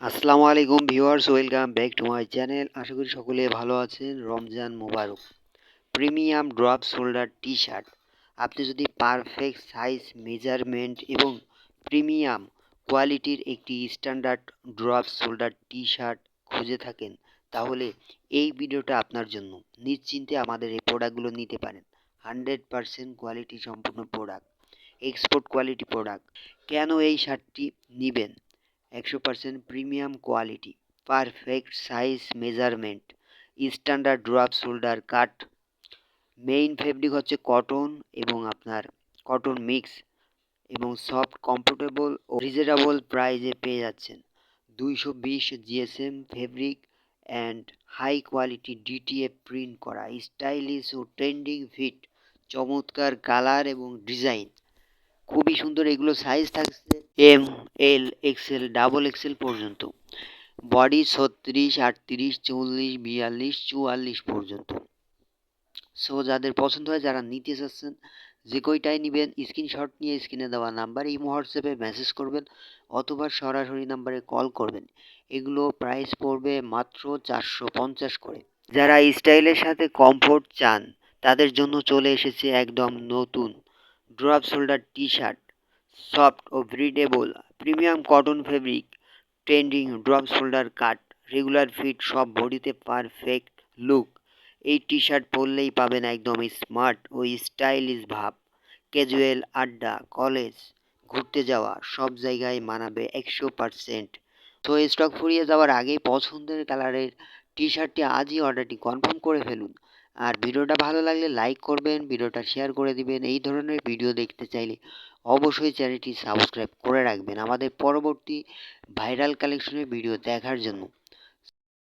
আসসালামু আলাইকুম viewers, welcome back to my channel. আশা করি সকলে ভালো আছেন। রমজান মোবারক। Premium drop shoulder T shirt, আপনি যদি পারফেক্ট সাইজ, মেজারমেন্ট এবং প্রিমিয়াম কোয়ালিটির একটি standard drop shoulder T shirt খুঁজে থাকেন, তাহলে এই ভিডিওটা আপনার জন্য। নিশ্চিন্তে আমাদের এই প্রোডাক্টগুলো নিতে পারেন। 100% কোয়ালিটি সম্পূর্ণ প্রোডাক্ট, এক্সপোর্ট কোয়ালিটি প্রোডাক্ট। কেন এই শার্টটি নেবেন? 100% premium quality, perfect size measurement, standard drop shoulder cut. Main fabric হচ্ছে কটন এবং আপনার কটন মিক্স এবং সফট, কমফোর্টেবল ও রিজনেবল প্রাইজে পেয়ে যাচ্ছেন। 220 GSM fabric and high quality DTF print করা, স্টাইলিশ ও ট্রেন্ডিং ফিট, চমৎকার কালার এবং ডিজাইন, খুবই সুন্দর। এগুলো সাইজ থাকছে M, L, XL, double XL পর্যন্ত। বডি 36, 38, 40, 42, 44 পর্যন্ত। সো যাদের পছন্দ হয়, যারা নিতে চাচ্ছেন, যে কয়টাই নেবেন, স্ক্রিনশট নিয়ে স্ক্রিনে দেওয়া নাম্বার এই হোয়াটসঅ্যাপে মেসেজ করবেন অথবা সরাসরি নাম্বারে কল করবেন। এগুলো প্রাইস পড়বে মাত্র 450 করে। যারা স্টাইলের সাথে কমফোর্ট চান, তাদের জন্য চলে এসেছে একদম নতুন drop shoulder T shirt. Soft ও breathable premium cotton fabric, trending drop shoulder cut, regular fit, সব বডিতে পারফেক্ট লুক। এই টি শার্ট পরলেই পাবেন একদম স্মার্ট ও স্টাইলিশ ভাব। ক্যাজুয়াল, আড্ডা, কলেজ, ঘুরতে যাওয়া, সব জায়গায় মানাবে 100%। তো স্টক ফুরিয়ে যাওয়ার আগেই পছন্দের কালারের টি শার্টটি আজই অর্ডারটি কনফার্ম করে ফেলুন। আর ভিডিওটা ভালো লাগলে লাইক করবেন, ভিডিওটা শেয়ার করে দিবেন। এই ধরনের ভিডিও দেখতে চাইলে অবশ্যই চ্যানেলটি সাবস্ক্রাইব করে রাখবেন আমাদের পরবর্তী ভাইরাল কালেকশনের ভিডিও দেখার জন্য।